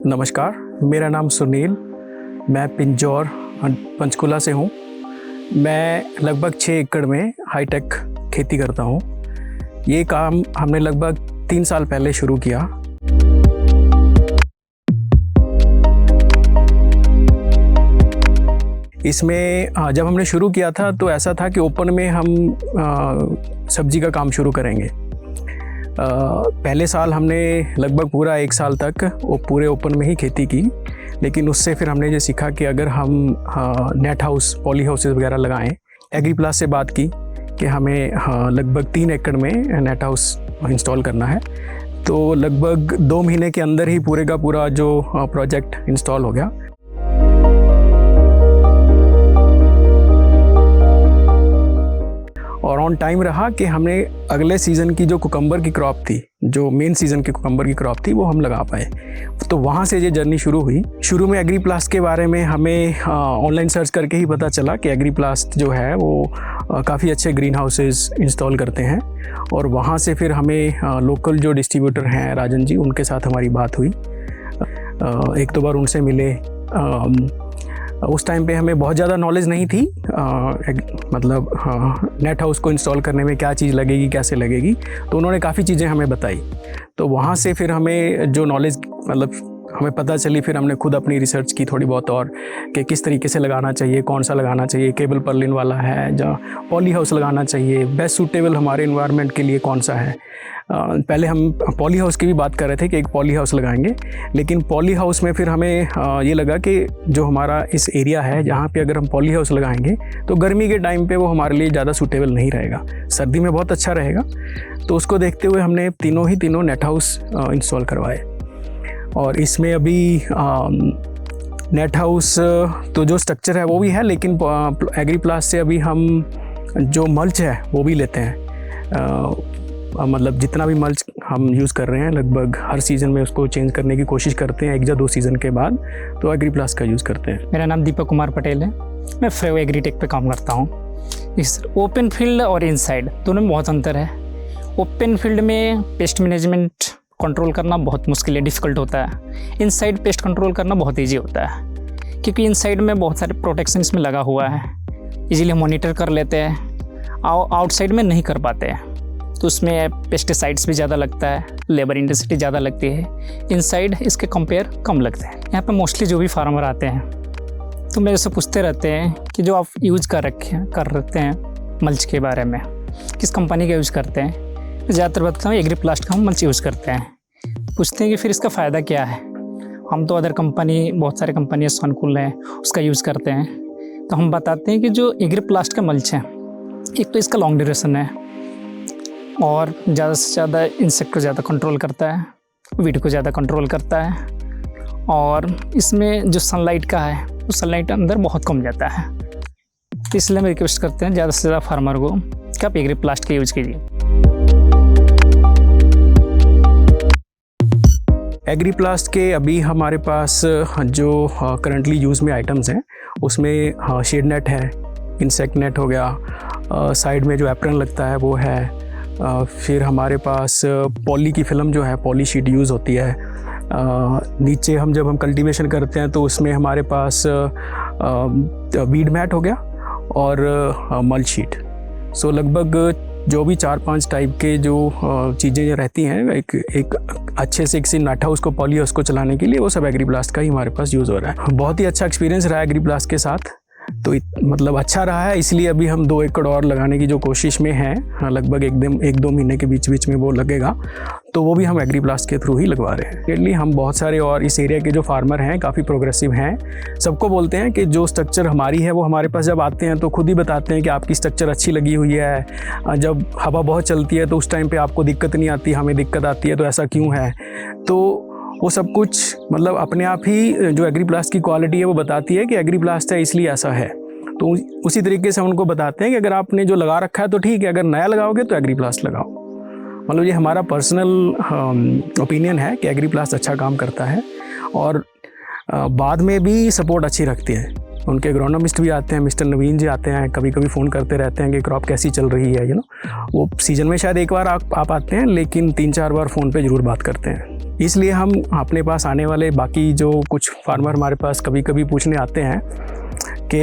नमस्कार, मेरा नाम सुनील, मैं पिंजौर पंचकुला से हूँ। मैं लगभग 6 एकड़ में हाईटेक खेती करता हूँ। ये काम हमने लगभग 3 साल पहले शुरू किया। इसमें जब हमने शुरू किया था तो ऐसा था कि ओपन में हम सब्जी का काम शुरू करेंगे। पहले साल हमने लगभग पूरा 1 साल तक पूरे ओपन में ही खेती की, लेकिन उससे फिर हमने ये सीखा कि अगर हम नेट हाउस, पॉली हाउसेस वगैरह लगाएं। एग्रीप्लास से बात की कि हमें लगभग 3 एकड़ में नेट हाउस इंस्टॉल करना है, तो लगभग 2 महीने के अंदर ही पूरे का पूरा जो प्रोजेक्ट इंस्टॉल हो गया। और ऑन टाइम रहा कि हमने अगले सीज़न की जो कुकम्बर की क्रॉप थी, जो मेन सीज़न की कुकम्बर की क्रॉप थी, वो हम लगा पाए। तो वहाँ से ये जर्नी शुरू हुई। शुरू में एग्रीप्लास्ट के बारे में हमें ऑनलाइन सर्च करके ही पता चला कि एग्रीप्लास्ट जो है वो काफ़ी अच्छे ग्रीन हाउसेस इंस्टॉल करते हैं। और वहाँ से फिर हमें लोकल जो डिस्ट्रीब्यूटर हैं राजन जी, उनके साथ हमारी बात हुई। 1-2 बार उनसे मिले। उस टाइम पे हमें बहुत ज़्यादा नॉलेज नहीं थी, मतलब नेट हाउस को इंस्टॉल करने में क्या चीज़ लगेगी, कैसे लगेगी, तो उन्होंने काफ़ी चीज़ें हमें बताई। तो वहाँ से फिर हमें जो नॉलेज मतलब हमें पता चली, फिर हमने खुद अपनी रिसर्च की थोड़ी बहुत, और कि किस तरीके से लगाना चाहिए, कौन सा लगाना चाहिए, केबल पर्लिन वाला है या पॉली हाउस लगाना चाहिए, बेस्ट सूटेबल हमारे इन्वायरमेंट के लिए कौन सा है। पहले हम पॉली हाउस की भी बात कर रहे थे कि एक पॉली हाउस लगाएंगे, लेकिन पॉली हाउस में फिर हमें ये लगा कि जो हमारा इस एरिया है जहाँ पे अगर हम पॉली हाउस लगाएंगे तो गर्मी के टाइम पे वो हमारे लिए ज़्यादा सूटेबल नहीं रहेगा, सर्दी में बहुत अच्छा रहेगा। तो उसको देखते हुए हमने तीनों नेट हाउस इंस्टॉल करवाए। और इसमें अभी नेट हाउस तो जो स्ट्रक्चर है वो भी है, लेकिन एग्रीप्लास से अभी हम जो मल्च है वो भी लेते हैं। मतलब जितना भी मल्च हम यूज़ कर रहे हैं, लगभग हर सीज़न में उसको चेंज करने की कोशिश करते हैं। 1 या 2 सीज़न के बाद तो एग्रीप्लास का यूज़ करते हैं। मेरा नाम दीपक कुमार पटेल है। मैं फ्रेव एग्रीटेक पे काम करता हूँ। इस ओपन फील्ड और इनसाइड दोनों में बहुत अंतर है। ओपन फील्ड में पेस्ट मैनेजमेंट कंट्रोल करना बहुत मुश्किल है, डिफ़िकल्ट होता है। इनसाइड पेस्ट कंट्रोल करना बहुत ईजी होता है, क्योंकि इनसाइड में बहुत सारे प्रोटेक्शन इसमें लगा हुआ है, इजीली मॉनिटर कर लेते हैं। आउटसाइड में नहीं कर पाते हैं, तो उसमें पेस्टिसाइड्स भी ज़्यादा लगता है, लेबर इंटेंसिटी ज़्यादा लगती है। इनसाइड इसके कंपेयर कम लगते हैं। यहाँ पे मोस्टली जो भी फार्मर आते हैं तो मेरे से पूछते रहते हैं कि जो आप यूज़ कर रहे हैं मल्च के बारे में, किस कंपनी का यूज़ करते हैं। ज़्यादातर बताता हूँ एग्रीप्लास्ट का हम मल्च यूज़ करते हैं। पूछते हैं कि फिर इसका फ़ायदा क्या है। हम तो अदर कंपनी, बहुत सारे कंपनियाँ अनुकूल हैं, उसका यूज़ करते हैं। तो हम बताते हैं कि जो एग्रीप्लास्ट का मल्च है, एक तो इसका लॉन्ग ड्यूरेशन है और ज़्यादा से ज़्यादा इंसेक्ट को ज़्यादा कंट्रोल करता है, वीड को ज़्यादा कंट्रोल करता है, और इसमें जो सनलाइट का है वो सनलाइट अंदर बहुत कम जाता है। तो इसलिए हम रिक्वेस्ट करते हैं ज़्यादा से ज़्यादा फार्मर को कि आप एग्रीप्लास्ट का यूज़ कीजिए। एग्रीप्लास्ट के अभी हमारे पास जो करंटली यूज़ में आइटम्स हैं उसमें शेड नेट है, इंसेक्ट नेट हो गया, साइड में जो एप्रन लगता है वो है। फिर हमारे पास पॉली की फिल्म जो है, पॉली शीट यूज़ होती है। नीचे जब हम कल्टीवेशन करते हैं तो उसमें हमारे पास वीड मैट हो गया और मल्च शीट। सो लगभग जो भी 4-5 टाइप के जो चीज़ें रहती हैं एक अच्छे से एक नेट हाउस को, पॉली हाउस को चलाने के लिए, वो सब एग्रीप्लास्ट का ही हमारे पास यूज़ हो रहा है। बहुत ही अच्छा एक्सपीरियंस रहा है एग्रीप्लास्ट के साथ, तो मतलब अच्छा रहा है। इसलिए अभी हम 2 एकड़ और लगाने की जो कोशिश में हैं, लगभग 1-2 महीने के बीच में वो लगेगा, तो वो भी हम एग्रीप्लास्ट के थ्रू ही लगवा रहे हैं। इसलिए हम बहुत सारे और इस एरिया के जो फार्मर हैं काफ़ी प्रोग्रेसिव हैं, सबको बोलते हैं कि जो स्ट्रक्चर हमारी है वो हमारे पास जब आते हैं तो खुद ही बताते हैं कि आपकी स्ट्रक्चर अच्छी लगी हुई है। जब हवा बहुत चलती है तो उस टाइम पे आपको दिक्कत नहीं आती, हमें दिक्कत आती है, तो ऐसा क्यों है। तो वो सब कुछ मतलब अपने आप ही जो एग्रीप्लास्ट की क्वालिटी है वो बताती है कि एग्रीप्लास्ट है इसलिए ऐसा है। तो उसी तरीके से उनको बताते हैं कि अगर आपने जो लगा रखा है तो ठीक है, अगर नया लगाओगे तो एग्रीप्लास्ट लगाओ। मतलब ये हमारा पर्सनल ओपिनियन है कि एग्रीप्लास्ट अच्छा काम करता है, और बाद में भी सपोर्ट अच्छी रखती है। उनके एग्रोनॉमिस्ट भी आते हैं, मिस्टर नवीन जी आते हैं, कभी कभी फ़ोन करते रहते हैं कि क्रॉप कैसी चल रही है। वो सीज़न में शायद 1 बार आप आते हैं, लेकिन 3-4 बार फ़ोन पे ज़रूर बात करते हैं। इसलिए हम अपने पास आने वाले बाकी जो कुछ फार्मर हमारे पास कभी कभी पूछने आते हैं कि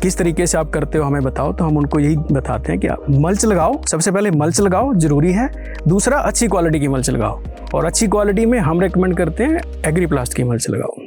किस तरीके से आप करते हो हमें बताओ, तो हम उनको यही बताते हैं कि आप मल्च लगाओ। सबसे पहले मल्च लगाओ, ज़रूरी है। दूसरा अच्छी क्वालिटी की मल्च लगाओ, और अच्छी क्वालिटी में हम रेकमेंड करते हैं एग्रीप्लास्ट की मल्च लगाओ।